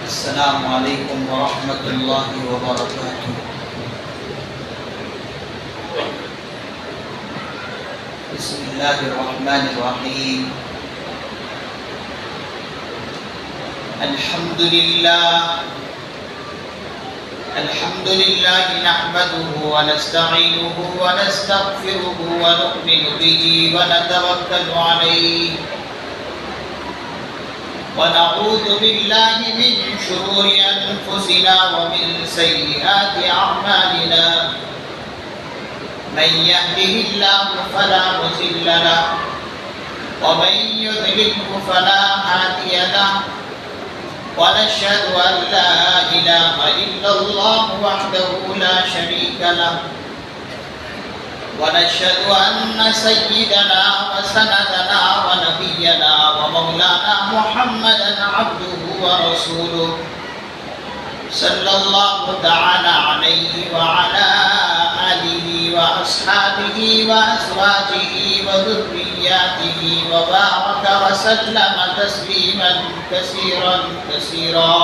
السلام علیکم ورحمۃ اللہ وبرکاتہ۔ بسم اللہ الرحمن الرحیم۔ الحمد للہ نحمده ونستعینه ونستغفره ونؤمن به ونتوکل علیہ ونعوذ باللہ من شرور انفسنا ومن سیئات اعمالنا، من يهده الله فلا مضل له ومن يضلل فلا هادي له، ونشهد ان لا اله الا الله وحده لا شريك له، ونشهد ان سيدنا وسندنا ونبينا ومولانا محمدا عبده ورسوله صلى الله تعالى عليه وعلى آله وأصحابه وأزواجه وذرياته وبارك وسلم تسليما كثيرا كثيرا.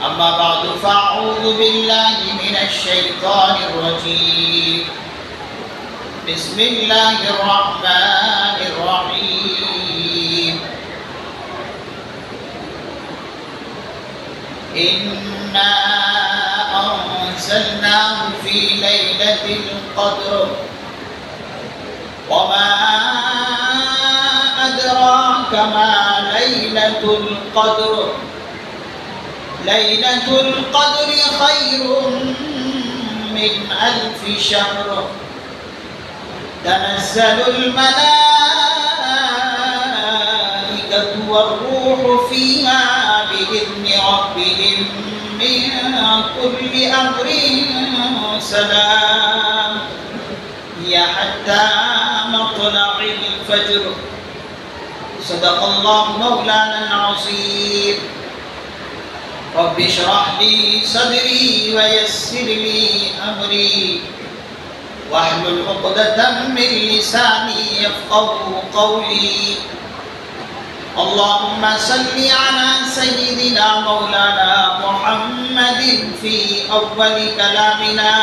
أما بعد فأعوذ بالله من الشيطان الرجيم. بسم الله الرحمن الرحيم. إنا أنزلناه في ليلة القدر وما أدراك ما ليلة القدر. ليلة القدر خير من 1000 شهر. تنزل الملائكة والروح فيها بإذن ربهم من كل أمر سلام، هي حتى مطلع الفجر. صدق الله مولانا العظيم. رب اشرح لي صدري ويسر لي أمري واحلل عقدة من لساني يفقهوا قولي. اللهم صل على سيدنا مولانا محمد في أول كلامنا.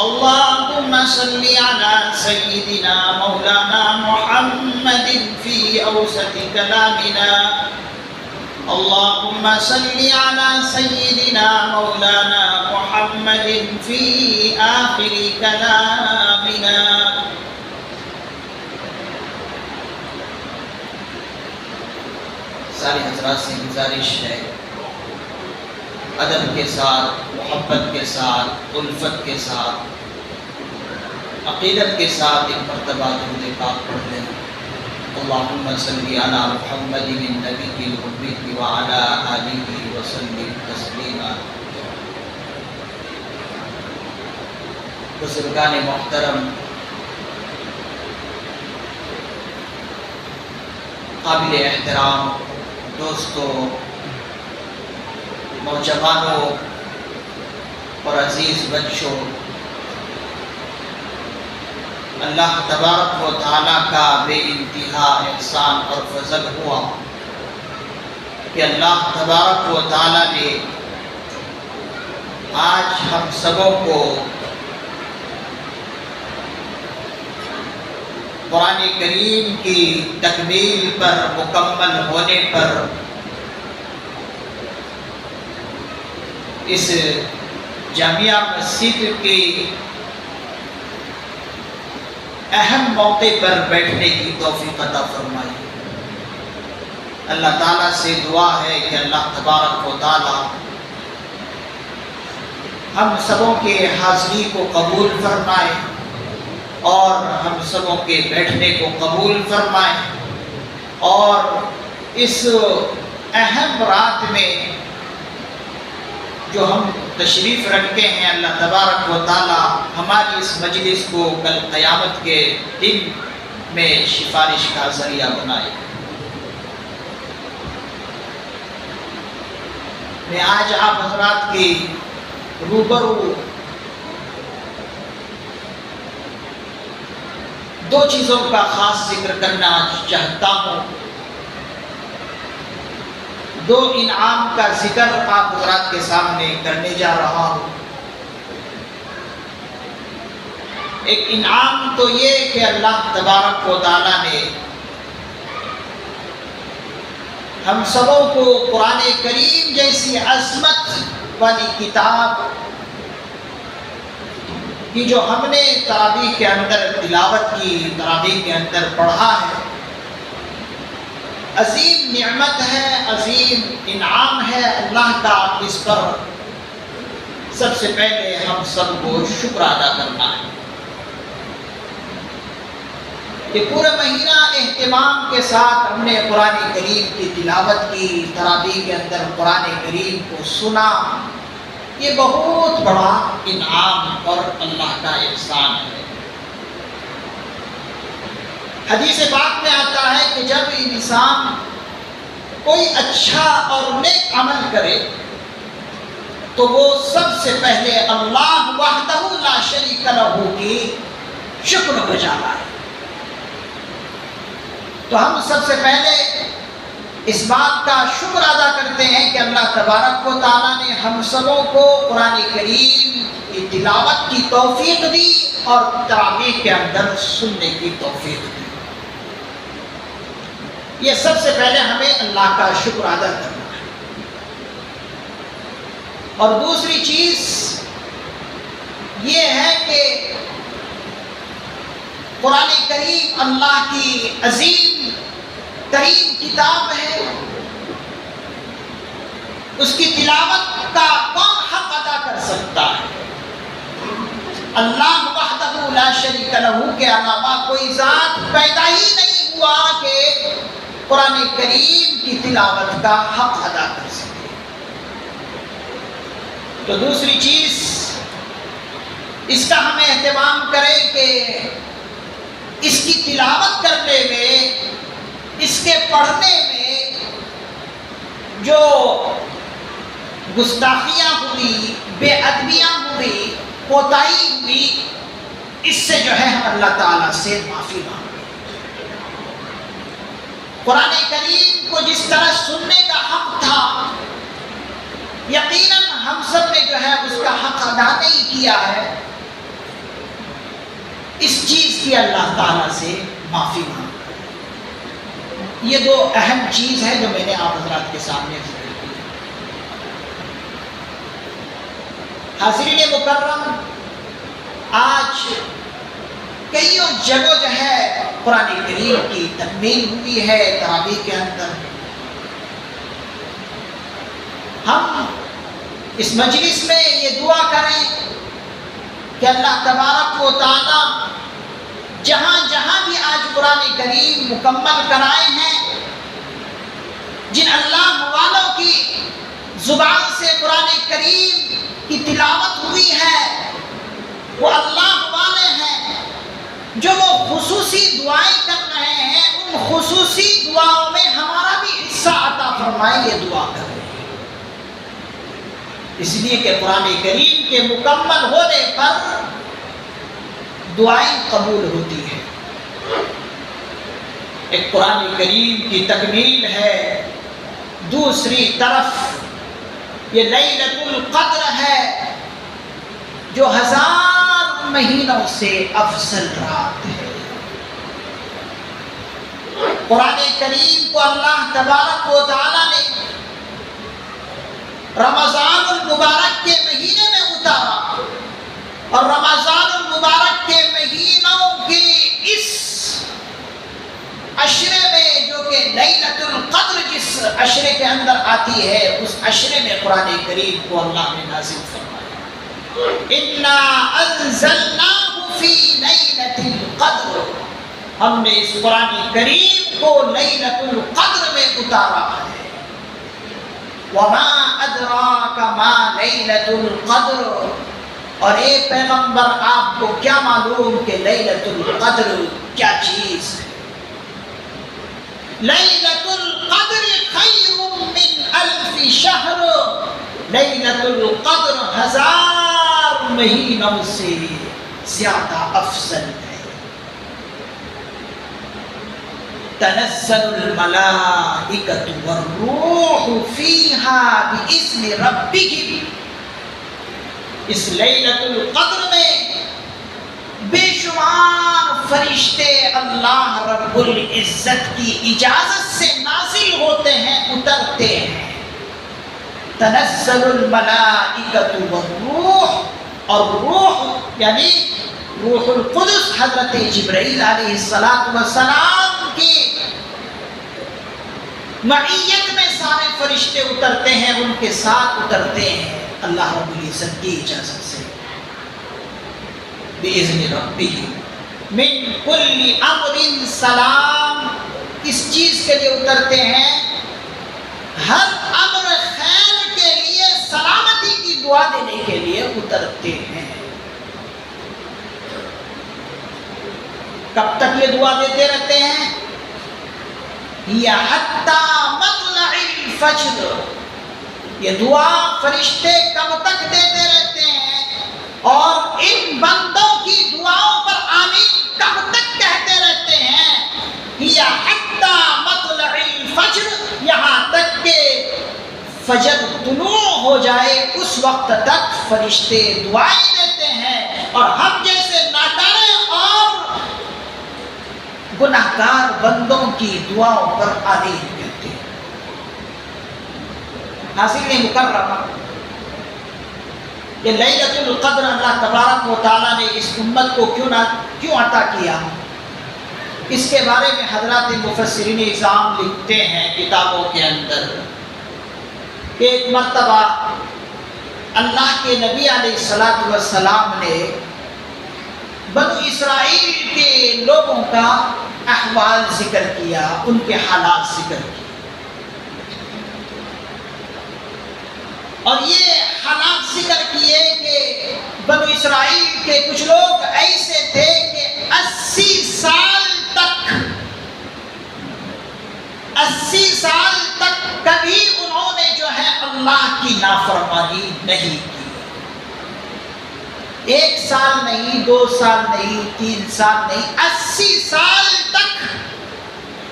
اللهم صل على سيدنا مولانا محمد في أوسط كلامنا. اللهم صل على سيدنا مولانا محمد في آخر كلامنا. سارے حضرات سے گزارش ہے، ادب کے ساتھ، محبت کے ساتھ، الفت کے ساتھ، عقیدت کے ساتھ ایک مرتبہ درود پاک پڑھ لیں۔ اللہم صلی علی محمد النبی الأمی وعلی آلہ وسلم تسلیما۔ بزرگان محترم، قابل احترام دوستوں، نوجوانوں اور عزیز بچوں، اللہ تبارک و تعالیٰ کا بے انتہا احسان اور فضل ہوا کہ اللہ تبارک و تعالیٰ نے آج ہم سبوں کو قرآن کریم کی تکمیل پر، مکمل ہونے پر، اس جامعہ مسجد کے اہم موقع پر بیٹھنے کی توفیق عطا فرمائی۔ اللہ تعالیٰ سے دعا ہے کہ اللہ تبارک و تعالیٰ ہم سبوں کے حاضری کو قبول فرمائے اور ہم سبوں کے بیٹھنے کو قبول فرمائے، اور اس اہم رات میں جو ہم تشریف رکھتے ہیں، اللہ تبارک و تعالی ہماری اس مجلس کو کل قیامت کے دن میں سفارش کا ذریعہ بنائے۔ میں آج آپ حضرات کی روبرو دو چیزوں کا خاص ذکر کرنا چاہتا ہوں۔ دو انعام کا ذکر آپ حضرات کے سامنے کرنے جا رہا ہوں۔ ایک انعام تو یہ کہ اللہ تبارک و تعالیٰ نے ہم سبوں کو قرآن کریم جیسی عظمت والی کتاب کی جو ہم نے تراویح کے اندر تلاوت کی، تراویح کے اندر پڑھا ہے، عظیم نعمت ہے، عظیم انعام ہے اللہ کا۔ اس پر سب سے پہلے ہم سب کو شکر ادا کرنا ہے کہ پورا مہینہ اہتمام کے ساتھ ہم نے قرآن کریم کی تلاوت کی، تراویح کے اندر قرآن کریم کو سنا۔ یہ بہت بڑا انعام اور اللہ کا احسان ہے۔ حدیث پاک میں آتا ہے کہ جب انسان کوئی اچھا اور نیک عمل کرے تو وہ سب سے پہلے اللہ وحدہ لا شریک لہ کی شکر گزار ہے۔ تو ہم سب سے پہلے اس بات کا شکر ادا کرتے ہیں کہ اللہ تبارک و تعالیٰ نے ہم سبوں کو قرآن کریم کی تلاوت کی توفیق دی اور تراویح کے اندر سننے کی توفیق دی۔ یہ سب سے پہلے ہمیں اللہ کا شکر ادا کرنا ہے۔ اور دوسری چیز یہ ہے کہ قرآن کریم اللہ کی عظیم ترین کتاب ہے، اس کی تلاوت کا کون حق ادا کر سکتا ہے؟ اللہ وحدہ لا شریک لہ کے علاوہ کوئی ذات پیدا ہی نہیں ہوا کہ قرآن کریم کی تلاوت کا حق ادا کر سکے۔ تو دوسری چیز اس کا ہمیں اہتمام کریں کہ اس کی تلاوت کرنے میں، اس کے پڑھنے میں جو گستاخیاں ہوئی، بے ادبیاں ہوئی، کوتاہی ہوئی، اس سے جو ہے ہم اللہ تعالیٰ سے معافی مانگیں۔ قرآن کریم کو جس طرح سننے کا حق تھا، یقیناً ہم سب نے جو ہے اس کا حق ادا نہیں کیا ہے، اس چیز کی اللہ تعالیٰ سے معافی مانگیں۔ یہ دو اہم چیز ہے جو میں نے آپ حضرات کے سامنے ذکر کی۔ حاضرین مکرم، آج کئی جگہ جو ہے قرآن کریم کی تکمیل ہوئی ہے تراویح کے اندر۔ ہم اس مجلس میں یہ دعا کریں کہ اللہ تبارک و تعالیٰ جہاں جہاں بھی آج قرآن کریم مکمل کرائے ہیں، جن اللہ والوں کی زبان سے قرآن کریم کی تلاوت ہوئی ہے، وہ اللہ والے ہیں جو وہ خصوصی دعائیں کر رہے ہیں، ان خصوصی دعاؤں میں ہمارا بھی حصہ عطا فرمائے، یہ دعا کر رہے ہیں۔ اس لیے کہ قرآن کریم کے مکمل ہونے پر دعائیں قبول ہوتی ہیں۔ ایک قرآن کریم کی تکمیل ہے، دوسری طرف یہ لیلۃ القدر ہے جو 1000 مہینوں سے افضل رات ہے۔ قرآن کریم کو اللہ تبارک و تعالیٰ نے رمضان المبارک کے مہینے میں اتارا، اور رمضان المبارک کے مہینوں کے اس عشرے میں جو کہ لیلۃ القدر جس عشرے کے اندر آتی ہے، اس عشرے میں قرآن کریم کو اللہ نے نازل فرمایا۔ اِنَّا أَنزَلْنَاهُ فِي لَيْلَةِ الْقَدْرِ، ہم نے اس قرآن کریم کو لیلۃ القدر میں اتارا ہے۔ وَمَا أَدْرَاكَ مَا لَيْلَةُ الْقَدْرِ، اور اے پیغمبر آپ کو کیا معلوم کہ لیلۃ القدر کیا چیز ہے؟ لیلۃ القدر خیر من 1000 شہر، لیلۃ القدر 1000 مہینوں سے زیادہ افضل ہے۔ تنزل الملائکۃ والروح فیہا بإذن ربہم، اس لیلۃ القدر میں بے شمار فرشتے اللہ رب العزت کی اجازت سے نازل ہوتے ہیں، اترتے ہیں۔ تنزل الملائکۃ والروح، اور روح یعنی روح القدس حضرت جبرائیل علیہ السلام کی معیت میں سارے فرشتے اترتے ہیں، ان کے ساتھ اترتے ہیں اللہ رب العزت کی اجازت سے۔ بِإِذْنِ رَبِّهِ مِنْ كُلِّ أَمْرٍ سلام، کس چیز کے لیے اترتے ہیں؟ ہر امر خیر کے لیے، سلامتی کی دعا دینے کے لیے اترتے ہیں۔ کب تک یہ دعا دیتے رہتے ہیں؟ یا حتی مطلع الفجر، یہ دعا فرشتے کب تک دیتے رہتے ہیں اور ان بندوں کی دعاؤں پر آمین کب تک کہتے رہتے ہیں؟ یا حتی مطلع الفجر، یہاں تک کہ فجر طلوع ہو جائے، اس وقت تک فرشتے دعائیں دیتے ہیں، اور ہم جیسے ناکارے اور گناہگار بندوں کی دعاؤں پر آمین کہتے ہیں۔ ناظرین مکرمہ، یہ لیلۃ القدر اللہ تبارک و تعالیٰ نے اس امت کو کیوں عطا کیا، اس کے بارے میں حضرات مفسرین اعظام لکھتے ہیں کتابوں کے اندر کہ ایک مرتبہ اللہ کے نبی علیہ السلام نے بنو اسرائیل کے لوگوں کا احوال ذکر کیا، ان کے حالات ذکر کیے، اور یہ حالات ذکر کیے کہ بنو اسرائیل کے کچھ لوگ ایسے تھے کہ 80 سال تک کبھی انہوں نے جو ہے اللہ کی نافرمانی نہیں کی۔ 1 سال نہیں، 2 سال نہیں، 3 سال نہیں، 80 سال تک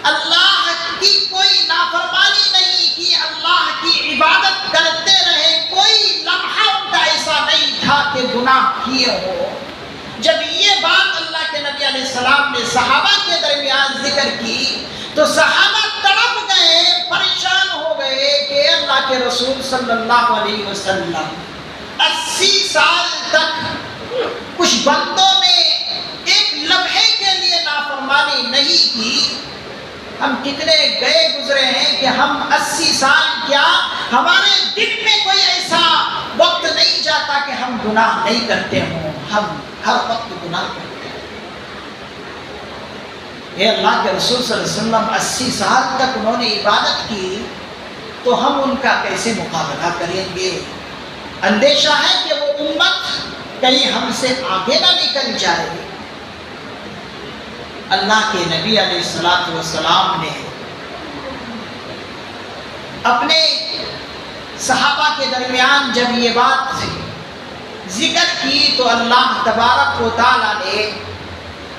اللہ کی کوئی نافرمانی نہیں کی، اللہ کی عبادت کرتے رہے، کوئی لمحہ ان کا ایسا نہیں تھا کہ گناہ کیے ہو۔ جب یہ بات اللہ کے نبی علیہ السلام نے صحابہ کے درمیان ذکر کی تو صحابہ تڑپ گئے، پریشان ہو گئے کہ اللہ کے رسول صلی اللہ علیہ وسلم 80 سال تک کچھ بندوں نے ایک لمحے کے لیے نافرمانی نہیں کی، ہم کتنے گئے گزرے ہیں کہ ہم 80 سال کیا ہمارے دل میں کوئی ایسا وقت نہیں جاتا کہ ہم گناہ نہیں کرتے ہوں، ہم ہر وقت گناہ کرتے ہیں۔ اے اللہ کے رسول صلی اللہ علیہ وسلم 80 سال تک انہوں نے عبادت کی تو ہم ان کا کیسے مقابلہ کریں گے؟ اندیشہ ہے کہ وہ امت کہیں ہم سے آگے نہ نکل جائے۔ اللہ کے نبی علیہ السلام نے اپنے صحابہ کے درمیان جب یہ بات ذکر کی تو اللہ تبارک و تعالیٰ نے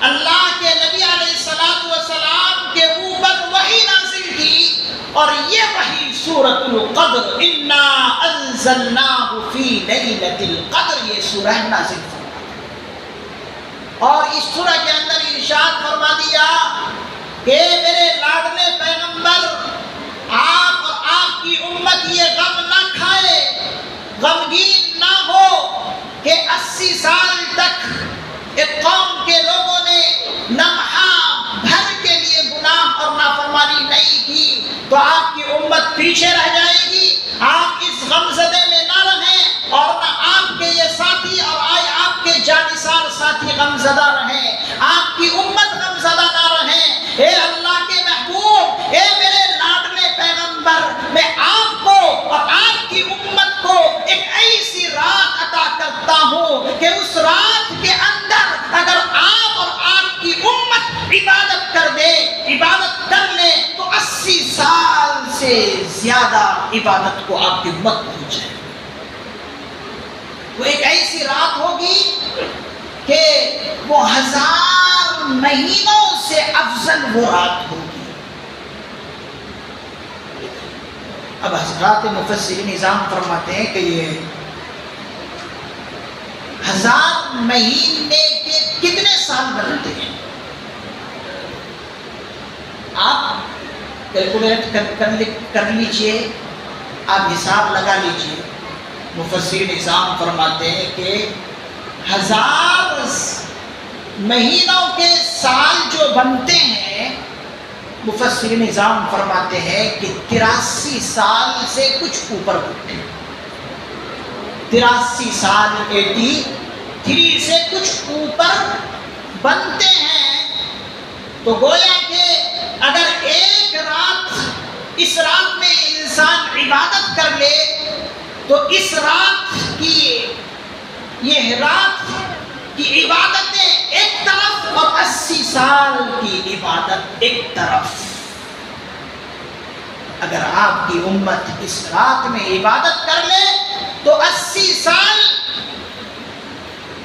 اللہ کے نبی علیہ السلام کے اوپر وحی نازل کی، اور یہ وحی سورۃ القدر انا انزلناہ فی لیلۃ القدر، یہ سورہ نازل فرما، اور اس سورہ کے اندر ارشاد فرما دیا کہ میرے لاڈلے پیغمبر، آپ اور آپ کی امت یہ غم نہ کھائے، غمگین نہ ہو کہ 80 سال تک ایک قوم کے لوگوں نے لمحہ بھر کے لیے گناہ اور نافرمانی نہیں کی تو آپ کی امت پیچھے رہ جائے گی۔ آپ اس غمزدے میں نہ رہیں، اور نہ آپ کے یہ ساتھی اور آپ کے جانثار ساتھی غمزدہ رہیں، آپ کی امت غمزدہ نہ رہیں۔ اے اللہ کے محبوب، اے میرے لاڈلے پیغمبر، میں آپ کو اور آپ کی امت کو ایک ایسی رات عطا کرتا ہوں کہ اس رات کے اندر اگر آپ اور آپ کی امت عبادت کر دے، عبادت کر لے تو 80 سال سے زیادہ عبادت کو آپ کی امت پہنچ جائے۔ وہ ایک ایسی رات ہوگی کہ وہ 1000 مہینوں سے افضل وہ رات ہوگی۔ اب حضرات مفسرین نظام فرماتے ہیں کہ یہ 1000 مہینے کے کتنے سال بنتے ہیں؟ آپ کیلکولیٹ کر لیجئے، آپ حساب لگا لیجئے۔ مفسرین نظام فرماتے ہیں کہ 1000 مہینوں کے سال جو بنتے ہیں، مفسرین نظام فرماتے ہیں کہ 83 سال سے کچھ اوپر ہوتے ہیں۔ 83 سال 83 سے کچھ اوپر بنتے ہیں۔ تو گویا کہ اگر ایک رات، اس رات میں انسان عبادت کر لے تو اس رات کی، یہ رات کی عبادتیں ایک طرف اور 80 سال کی عبادت ایک طرف۔ اگر آپ کی امت اس رات میں عبادت کر لے تو 80 سال،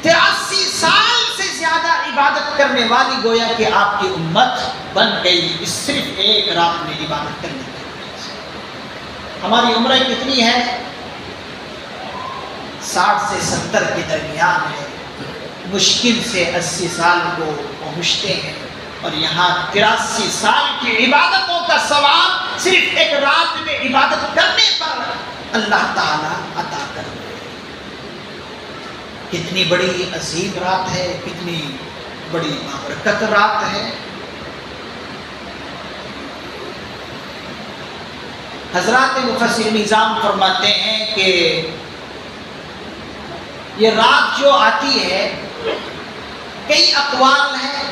83 سال سے زیادہ عبادت کرنے والی گویا کہ آپ کی امت بن گئی، اس صرف ایک رات میں عبادت کرنے کی وجہ سے۔ ہماری عمریں کتنی ہے؟ 60 سے 70 کے درمیان ہے، مشکل سے 80 سال کو پہنچتے ہیں، اور یہاں 83 سال کی عبادتوں کا ثواب صرف ایک رات میں عبادت کرنے پر اللہ تعالیٰ عطا کر دے۔ کتنی بڑی عظیم رات ہے، کتنی بڑی بابرکت رات ہے۔ حضرات مفسرین نظام فرماتے ہیں کہ یہ رات جو آتی ہے، کئی اقوال ہیں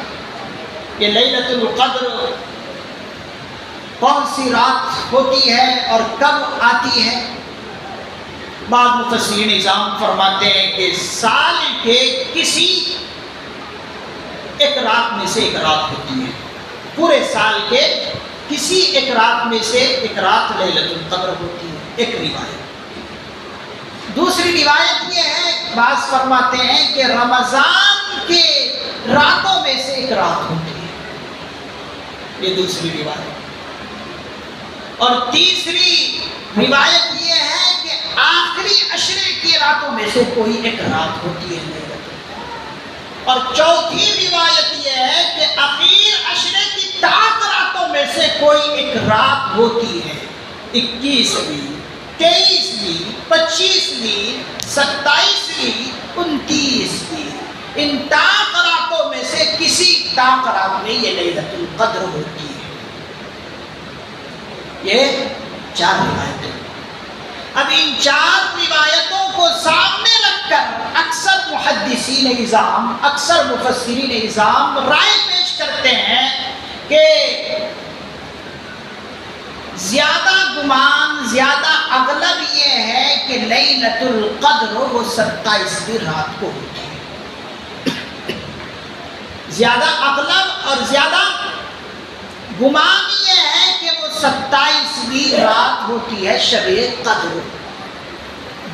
کہ لیلۃ القدر کون سی رات ہوتی ہے اور کب آتی ہے۔ بعض مفسرین نظام فرماتے ہیں کہ سال کے کسی ایک رات میں سے ایک رات ہوتی ہے، پورے سال کے کسی ایک رات میں سے ایک رات لیلۃ القدر ہوتی ہے، ایک روایت۔ دوسری روایت یہ ہے، بعض فرماتے ہیں کہ رمضان کے راتوں میں سے ایک رات ہوتی ہے، یہ دوسری روایت۔ اور تیسری روایت یہ ہے کہ آخری عشرے کی راتوں میں سے کوئی ایک رات ہوتی ہے لیلۃ القدر۔ اور چوتھی روایت یہ ہے کہ اخیر عشرے کی 10 راتوں میں سے کوئی ایک رات ہوتی ہے، 21ویں، 23ویں، 25ویں، 27ویں، 29ویں، ان 10 راتوں میں سے کسی 10 رات میں یہ لیلۃ القدر ہوتی ہے۔ یہ 4 روایتیں۔ اب ان 4 روایتوں کو سامنے رکھ کر اکثر محدثین نظام، اکثر مفسرین نظام رائے پیش کرتے ہیں کہ زیادہ گمان، زیادہ اغلب یہ ہے کہ لیلۃ القدر وہ 27ویں رات کو ہوتی ہے۔ زیادہ اغلب اور زیادہ گمان یہ ہے کہ وہ 27ویں رات ہوتی ہے، شب قدر۔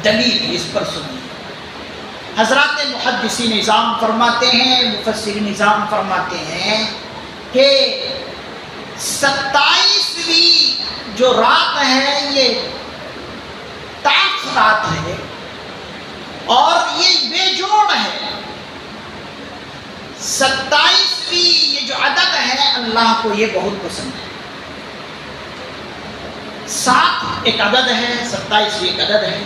دلیل اس پر سنیے۔ حضرات محدثین نظام فرماتے ہیں، مفسرین نظام فرماتے ہیں کہ 27ویں جو رات ہے یہ طاق رات ہے اور یہ بے جوڑ ہے۔ 27ویں یہ جو عدد ہے اللہ کو یہ بہت پسند ہے۔ 7 ایک عدد ہے، 27ویں ایک عدد ہے،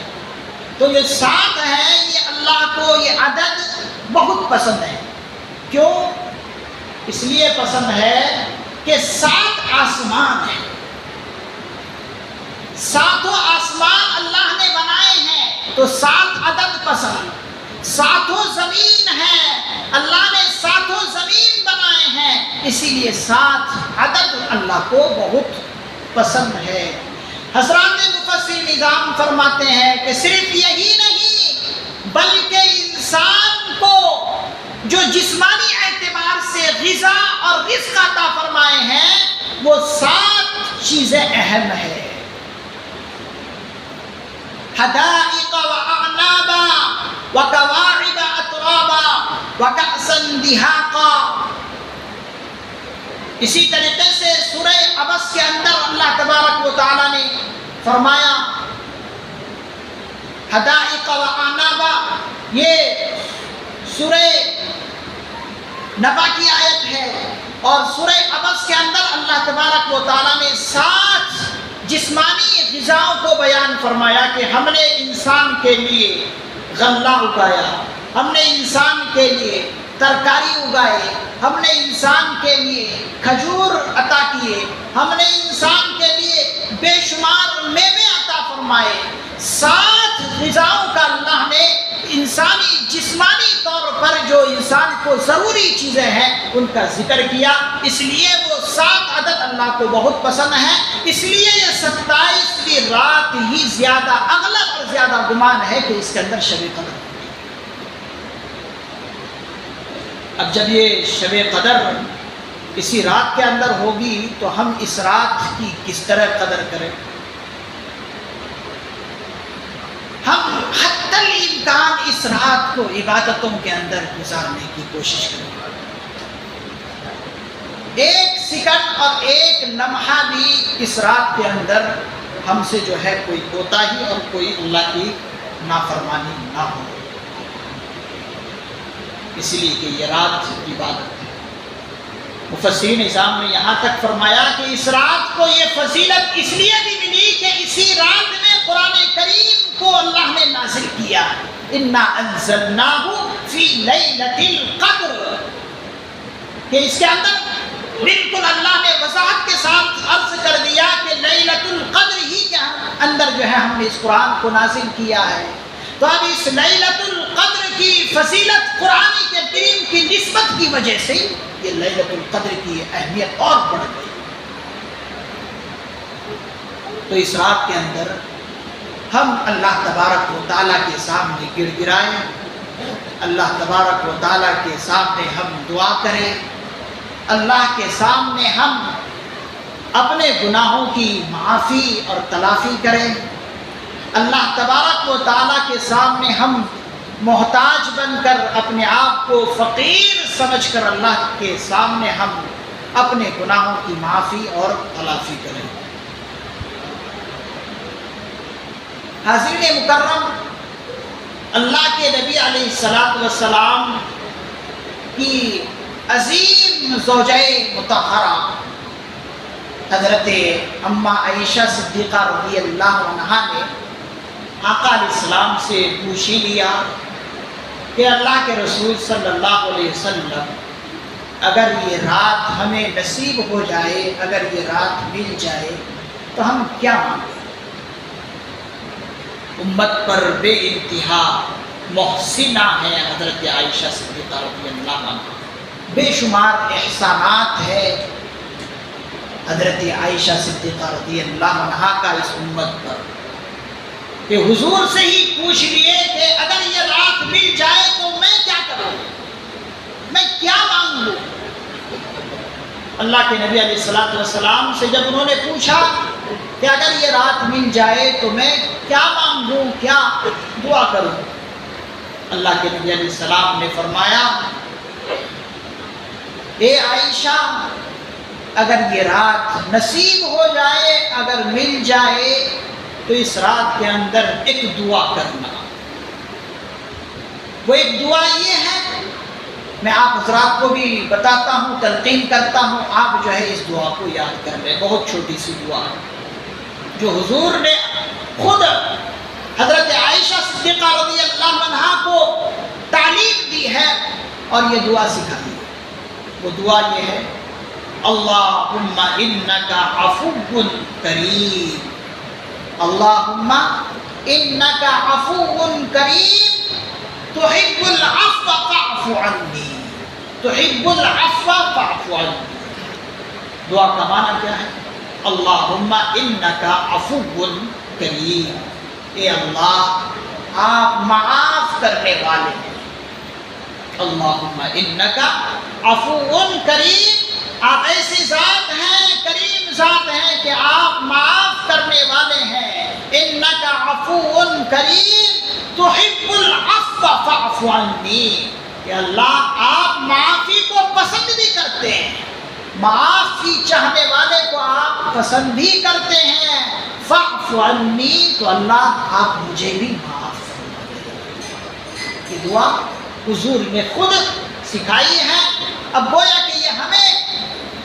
تو یہ 7 ہے، یہ اللہ کو یہ عدد بہت پسند ہے۔ کیوں؟ اس لیے پسند ہے کہ 7 آسمان ہیں، 7 آسمان اللہ نے بنائے ہیں تو 7 عدد پسند۔ 7 زمین ہے، اللہ نے 7 زمین بنائے ہیں، اسی لیے 7 عدد اللہ کو بہت پسند ہے۔ حضرات مفسرین نظام فرماتے ہیں کہ صرف یہی نہیں بلکہ انسان کو جو جسمانی اعتبار سے غذا اور رزق عطا فرمائے ہیں وہ 7 چیزیں اہم ہیں۔ حدائق واعنابا وکواعب اترابا وکأسا دہاقا۔ اسی طریقے سے سورہ عبس کے اندر اللہ تبارک و تعالی نے فرمایا حدائق و اعنابا، یہ سورہ نبا کی آیت ہے، اور سورہ عبس کے اندر اللہ تبارک و تعالیٰ نے 7 جسمانی غذاؤں کو بیان فرمایا کہ ہم نے انسان کے لیے غلہ اگایا، ہم نے انسان کے لیے ترکاری اگائے، ہم نے انسان کے لیے کھجور عطا کیے، ہم نے انسان کے لیے بے شمار میوے عطا فرمائے۔ 7 غذاؤں کا اللہ نے انسانی جسمانی طور پر جو انسان کو ضروری چیزیں ہیں ان کا ذکر کیا، اس لیے وہ 7 عدد اللہ کو بہت پسند ہے، اس لیے یہ 27ویں رات ہی زیادہ اغلب اور زیادہ گمان ہے کہ اس کے اندر شب قدر۔ اب جب یہ شب قدر اسی رات کے اندر ہوگی تو ہم اس رات کی کس طرح قدر کریں؟ ہم حتی الامکان اس رات کو عبادتوں کے اندر گزارنے کی کوشش کریں۔ ایک سیکنڈ اور ایک لمحہ بھی اس رات کے اندر ہم سے جو ہے کوئی کوتاہی اور کوئی اللہ کی نافرمانی نہ ہو، اس لیے کہ یہ رات عبادت ہے۔ مفسرین اعظام نے یہاں تک فرمایا کہ اس رات کو یہ فضیلت اس لیے بھی ملی کہ اسی رات میں قرآن کریم کو اللہ نے نازل کیا، انا انزلناہ فی لیلۃ القدر، کہ اس کے اندر بالکل اللہ نے وضاحت کے ساتھ عرض کر دیا کہ لیلۃ القدر ہی کے اندر جو ہے ہم نے اس قرآن کو نازل کیا ہے۔ تو اب اس لیلۃ القدر کی فضیلت قرآن کریم کی نسبت کی وجہ سے یہ لیلۃ القدر کی اہمیت اور بڑھ گئی۔ تو اس رات کے اندر ہم اللہ تبارک و تعالیٰ کے سامنے گڑ گڑائیں، اللہ تبارک و تعالیٰ کے سامنے ہم دعا کریں، اللہ کے سامنے ہم اپنے گناہوں کی معافی اور تلافی کریں، اللہ تبارک و تعالیٰ کے سامنے ہم محتاج بن کر اپنے آپ کو فقیر سمجھ کر اللہ کے سامنے ہم اپنے گناہوں کی معافی اور تلافی کریں۔ حاضرین مکرم، اللہ کے نبی علیہ السلام کی عظیم زوجہ مطہرہ حضرت اماں عائشہ صدیقہ رضی اللہ عنہا نے آقا علیہ السلام سے پوچھ ہی لیا کہ اللہ کے رسول صلی اللہ علیہ وسلم، اگر یہ رات ہمیں نصیب ہو جائے، اگر یہ رات مل جائے تو ہم کیا مانگیں؟ امت پر بے انتہا محسنہ ہے حضرت عائشہ صدیقہ رضی اللہ عنہ، بے شمار احسانات ہے حضرت عائشہ صدیقہ رضی اللہ عنہ کا اس امت پر، کہ حضور سے ہی پوچھ لیے کہ اگر یہ رات مل جائے تو میں کیا کروں، میں کیا مانگ لوں؟ اللہ کے نبی علیہ السلام سے جب انہوں نے پوچھا کہ اگر یہ رات مل جائے تو میں کیا مانگوں، کیا دعا کروں، اللہ کے نبی علیہ السلام نے فرمایا، اے عائشہ، اگر یہ رات نصیب ہو جائے، اگر مل جائے تو اس رات کے اندر ایک دعا کرنا۔ وہ ایک دعا یہ ہے، میں آپ حضرات کو بھی بتاتا ہوں، تلقین کرتا ہوں، آپ جو ہے اس دعا کو یاد کر لیں، بہت چھوٹی سی دعا ہے جو حضور نے خود حضرت عائشہ صدیقہ رضی اللہ عنہا کو تعلیم دی ہے اور یہ دعا سکھائی ہے۔ وہ دعا یہ ہے، اللہم انک عفو کریم، اللہم انک عفو کریم تحب العفو فاعف عنی، تحب العفو فاعف عنی۔ دعا کا معنی کیا ہے؟ اللہم انک عفو کریم، اے اللہ آپ معاف کرنے والے ہیں، اللہم انک عفو کریم، آپ ایسی ذات ہیں، کریم ذات ہیں کہ آپ معاف کرنے والے ہیں، انک عفو کریم تحب العفو فاعف عنی، کہ اللہ آپ معافی کو پسند بھی کرتے ہیں، معافی چاہنے والے کو آپ پسند بھی کرتے ہیں، فاعف عنی، تو اللہ آپ مجھے بھی معاف فرما دیں۔ یہ دعا حضور نے خود سکھائی ہے۔ اب گویا کہ یہ ہمیں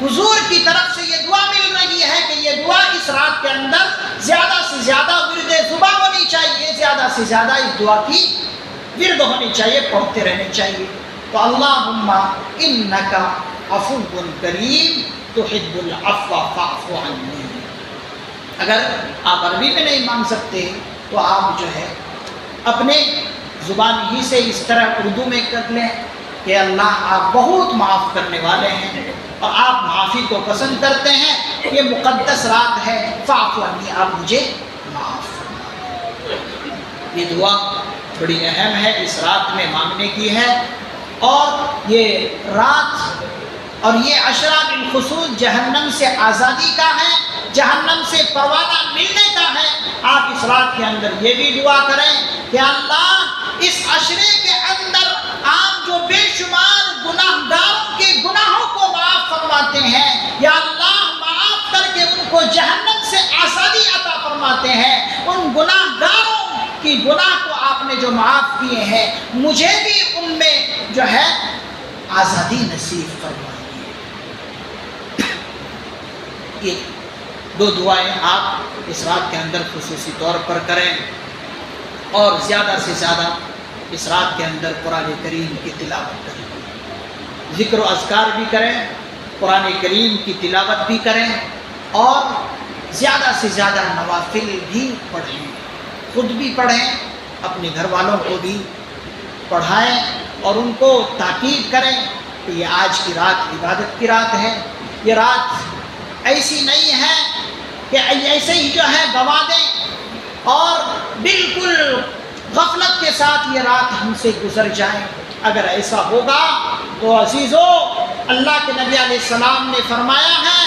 حضور کی طرف سے یہ دعا مل رہی ہے کہ یہ دعا اس رات کے اندر زیادہ سے زیادہ ورد صبح ہونی چاہیے، زیادہ سے زیادہ اس دعا کی ورد ہونی چاہیے، پڑھتے رہنے چاہیے۔ تو اللہم انک عفو کریم تحب العفو فاعف عنی۔ اگر آپ عربی میں نہیں مانگ سکتے تو آپ جو ہے اپنے زبان ہی سے اس طرح اردو میں کر لیں کہ اللہ آپ بہت معاف کرنے والے ہیں اور آپ معافی کو پسند کرتے ہیں، یہ مقدس رات ہے، فاعف عنی، آپ مجھے معاف فرمائیں۔ یہ دعا بڑی اہم ہے، اس رات میں مانگنے کی ہے، اور یہ رات اور یہ عشرہ بالخصوص جہنم سے آزادی کا ہے، جہنم سے پروانہ ملنے کا ہے۔ آپ اس رات کے اندر یہ بھی دعا کریں کہ اللہ اس عشرے کے اندر آپ جو بے شمار گناہ گاروں کے گناہوں کو معاف فرماتے ہیں، یا اللہ معاف کر کے ان کو جہنم سے آزادی عطا فرماتے ہیں، ان گناہ گاروں کی گناہ کو آپ نے جو معاف کیے ہیں، مجھے بھی ان میں جو ہے آزادی نصیب فرمائیے۔ یہ دو دعائیں آپ اس رات کے اندر خصوصی طور پر کریں، اور زیادہ سے زیادہ اس رات کے اندر قرآن کریم کی تلاوت کریں، ذکر و اذکار بھی کریں، قرآن کریم کی تلاوت بھی کریں، اور زیادہ سے زیادہ نوافل بھی پڑھیں، خود بھی پڑھیں، اپنے گھر والوں کو بھی پڑھائیں، اور ان کو تاکید کریں کہ یہ آج کی رات عبادت کی رات ہے، یہ رات ایسی نہیں ہے کہ ایسے ہی جو ہے گوا دیں اور بالکل غفلت کے ساتھ یہ رات ہم سے گزر جائیں۔ اگر ایسا ہوگا تو عزیزو، اللہ کے نبی علیہ السلام نے فرمایا ہے،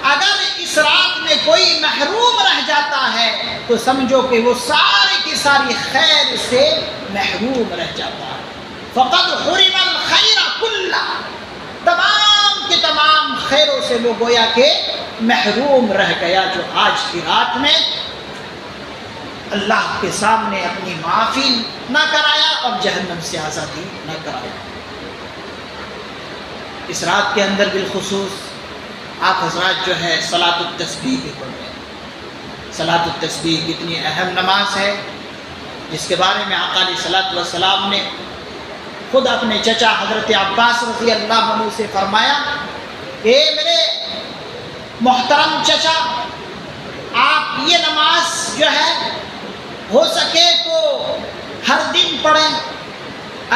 اگر اس رات میں کوئی محروم رہ جاتا ہے تو سمجھو کہ وہ ساری کی ساری خیر سے محروم رہ جاتا ہے۔ فقد حرم الخیر کلہ، تمام کے تمام خیروں سے وہ گویا کہ محروم رہ گیا، جو آج کی رات میں اللہ کے سامنے اپنی معافی نہ کرایا اور جہنم سے آزادی نہ کرایا۔ اس رات کے اندر بالخصوص آپ حضرات جو ہے صلاۃ التسبیح بھی پڑھیں۔ صلاۃ التسبیح کتنی اہم نماز ہے، جس کے بارے میں آقا علیہ الصلوۃ والسلام نے خود اپنے چچا حضرت عباس رضی اللہ عنہ سے فرمایا کہ میرے محترم چچا، آپ یہ نماز جو ہے ہو سکے تو ہر دن پڑھیں،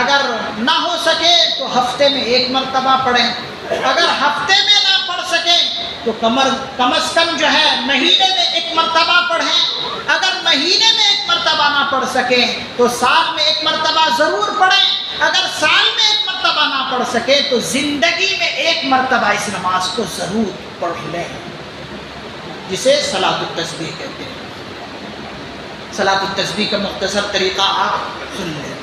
اگر نہ ہو سکے تو ہفتے میں ایک مرتبہ پڑھیں، اگر ہفتے میں نہ پڑھ سکیں تو کم از کم جو ہے مہینے میں ایک مرتبہ پڑھیں، اگر مہینے میں ایک مرتبہ نہ پڑھ سکیں تو سال میں ایک مرتبہ ضرور پڑھیں، اگر سال میں ایک مرتبہ نہ پڑھ سکے تو زندگی میں ایک مرتبہ اس نماز کو ضرور پڑھ لیں، جسے صلاۃ التسبیح کہتے ہیں۔ صلاۃ التسبیح کا مختصر طریقہ آپ سن لیں،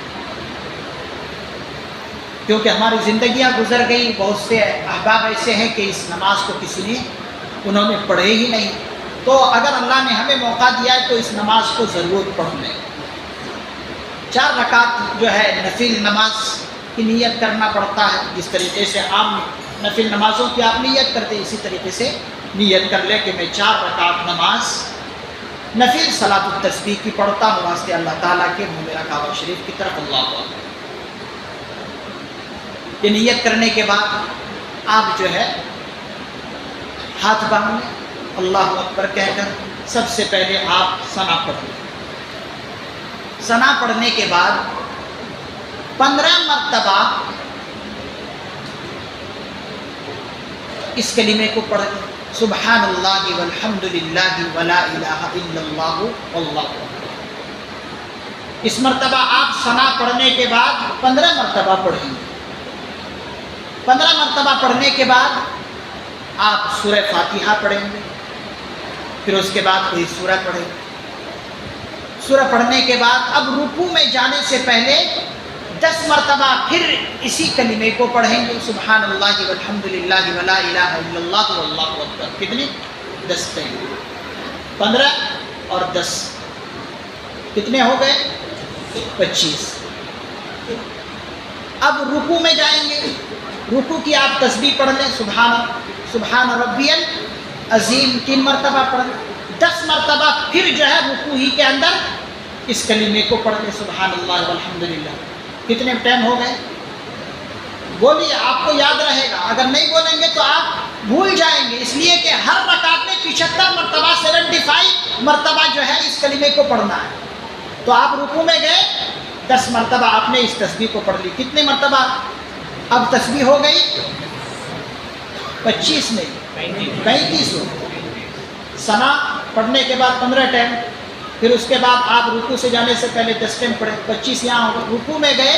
کیونکہ ہماری زندگیاں گزر گئی، بہت سے احباب ایسے ہیں کہ اس نماز کو کسی نے انہوں نے پڑھے ہی نہیں، تو اگر اللہ نے ہمیں موقع دیا ہے تو اس نماز کو ضرور پڑھ لیں۔ 4 رکعت جو ہے نفل نماز کی نیت کرنا پڑتا ہے، جس طریقے سے عام نفل نمازوں کی آپ نیت کرتے ہیں، اسی طریقے سے نیت کر لیں کہ میں 4 رکعت نماز نفل صلاۃ التسبیح کی پڑھتا ہوں واسطے اللہ تعالیٰ کے میرا کعبہ شریف کی طرف اللہ اکبر۔ یہ نیت کرنے کے بعد آپ جو ہے ہاتھ باندھ لیں، اللہ اکبر کہہ کر سب سے پہلے آپ ثنا پڑھ لیں۔ ثنا پڑھنے کے بعد 15 مرتبہ اس کلمے کو پڑھ لیں، سبحان اللہ والحمد للہ ولا الہ الا اللہ واللہ اکبر۔ اس مرتبہ آپ ثنا پڑھنے کے بعد 15 مرتبہ پڑھیں گے۔ 15 مرتبہ پڑھنے کے بعد آپ سورہ فاتحہ پڑھیں گے، پھر اس کے بعد کوئی سورہ پڑھیں گے۔ سورہ پڑھنے کے بعد اب رکوع میں جانے سے پہلے 10 مرتبہ پھر اسی کلمے کو پڑھیں گے، سبحان اللہ والحمد للہ ولا الہ الا اللہ واللہ اکبر۔ کتنی؟ 10 کلمے۔ 15 اور 10 کتنے ہو گئے؟ 25۔ اب رکوع میں جائیں گے، رکوع کی آپ تسبیح پڑھ لیں، سبحان ربی العظیم 3 مرتبہ پڑھ لیں، 10 مرتبہ پھر جو ہے رکوع ہی کے اندر اس کلمے کو پڑھ لیں، سبحان اللہ والحمدللہ۔ کتنے ٹائم ہو گئے؟ بولیے، آپ کو یاد رہے گا، اگر نہیں بولیں گے تو آپ بھول جائیں گے، اس لیے کہ ہر رکعت میں 75 مرتبہ 75 مرتبہ جو ہے اس کلمے کو پڑھنا ہے۔ تو آپ رکوع میں گئے، 10 مرتبہ آپ نے اس تسبیح کو پڑھ لی، کتنے مرتبہ اب تسبیح ہو گئی؟ 25 نہیں 35 ہو۔ ثنا پڑھنے کے بعد 15 ٹائم، پھر اس کے بعد آپ رکوع سے جانے سے پہلے 10 ٹائم پڑھیں، 25 یہاں ہو گئے۔ رکوع میں گئے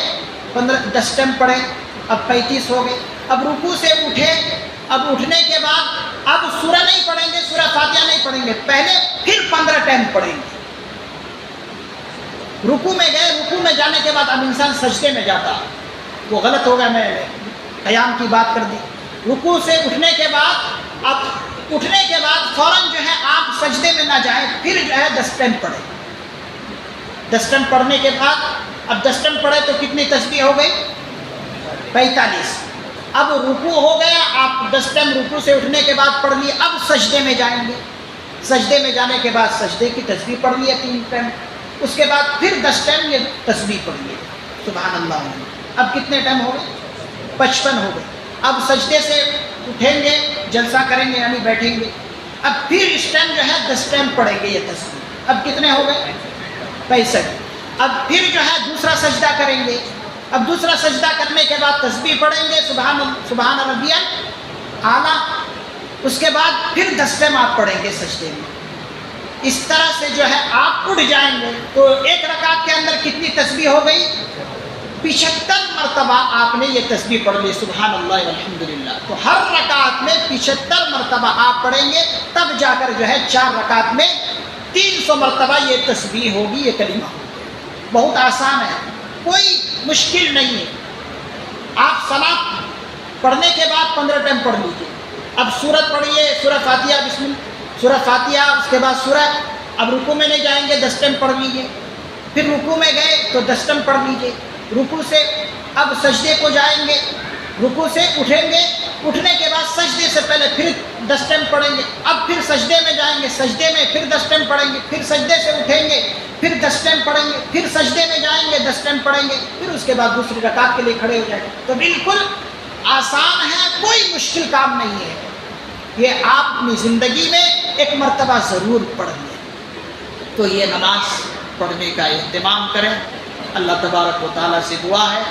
10 ٹائم پڑھیں، اب 35 ہو گئے۔ اب رکوع سے اٹھے، اب اٹھنے کے بعد اب سورہ نہیں پڑھیں گے، سورہ فاتحہ نہیں پڑھیں گے، پہلے پھر 15 ٹائم پڑھیں گے۔ رکوع میں گئے، رکوع میں جانے کے بعد اب انسان سجدے میں جاتا، وہ غلط ہو گیا، میں نے قیام کی بات کر دی۔ رکوع سے اٹھنے کے بعد اب اٹھنے کے بعد فوراً جو ہے آپ سجدے میں نہ جائیں، پھر جو ہے 10 ٹائم پڑھیں۔ 10 ٹائم پڑھنے کے بعد اب 10 ٹائم پڑھے تو کتنی تسبیح ہو گئی؟ 45۔ اب رکوع ہو گیا، آپ 10 ٹائم رکوع سے اٹھنے کے بعد پڑھ لیے، اب سجدے میں جائیں گے، سجدے میں جانے کے بعد سجدے کی تسبیح پڑھ لیے 3 ٹائم، اس کے بعد پھر 10 ٹائم یہ تسبیح پڑھ لیے، سبحان اللہ۔ اب کتنے ٹائم ہو گئے؟ 55 ہو گئے۔ اب سجدے سے اٹھیں گے، جلسہ کریں گے یعنی بیٹھیں گے، اب پھر اس ٹائم جو ہے 10 ٹائم پڑھیں گے یہ تسبیح، اب کتنے ہو گئے؟ 65۔ اب پھر جو ہے دوسرا سجدہ کریں گے، اب دوسرا سجدہ کرنے کے بعد تسبیح پڑھیں گے، سبحان ربی اعلیٰ، اس کے بعد پھر 10 ٹائم آپ پڑھیں گے سجدے میں۔ اس طرح سے جو ہے آپ اٹھ جائیں گے تو ایک رکعت کے اندر کتنی تسبیح ہو گئی؟ 75 مرتبہ آپ نے یہ تسبیح پڑھ لی، سبحان اللہ والحمدللہ۔ تو ہر رکعت میں 75 مرتبہ آپ پڑھیں گے، تب جا کر جو ہے 4 رکعت میں 300 مرتبہ یہ تسبیح ہوگی، یہ کلمہ ہوگا۔ بہت آسان ہے، کوئی مشکل نہیں ہے۔ آپ صلاۃ پڑھنے کے بعد 15 ٹائم پڑھ لیجیے، اب سورت پڑھیے، سورہ فاتحہ، بسم اللہ، سورہ فاتحہ، اس کے بعد سورہ، اب رکوع میں نہیں جائیں گے، 10 ٹائم پڑھ لیجیے، پھر رکوع میں گئے تو 10 ٹائم پڑھ لیجیے، رکوع سے اب سجدے کو جائیں گے، رکوع سے اٹھیں گے، اٹھنے کے بعد سجدے سے پہلے پھر 10 ٹائم پڑھیں گے، اب پھر سجدے میں جائیں گے، سجدے میں پھر 10 ٹائم پڑھیں گے، پھر سجدے سے اٹھیں گے، پھر 10 ٹائم پڑھیں گے، پھر سجدے میں جائیں گے، 10 ٹائم پڑھیں گے، پھر اس کے بعد دوسری رکعت کے لیے کھڑے ہو جائیں گے۔ تو بالکل آسان ہے، کوئی مشکل کام نہیں ہے، یہ آپ اپنی زندگی میں ایک مرتبہ ضرور پڑھ لیں۔ تو یہ نماز پڑھنے کا اہتمام کریں۔ اللہ تبارک و تعالیٰ سے دعا ہے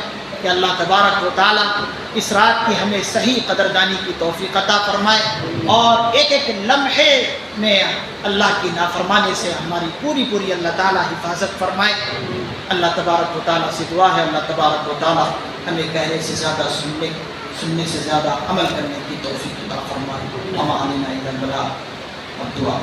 کہ اللہ تبارک و تعالیٰ اس رات کی ہمیں صحیح قدردانی کی توفیق عطا فرمائے، اور ایک ایک لمحے میں اللہ کی نافرمانی سے ہماری پوری اللہ تعالیٰ حفاظت فرمائے۔ اللہ تبارک و تعالیٰ سے دعا ہے اللہ تبارک و تعالیٰ ہمیں کہنے سے زیادہ سننے سے زیادہ عمل کرنے کی توفیق عطا فرمائے۔ وما علینا الا البلاغ، اور دعا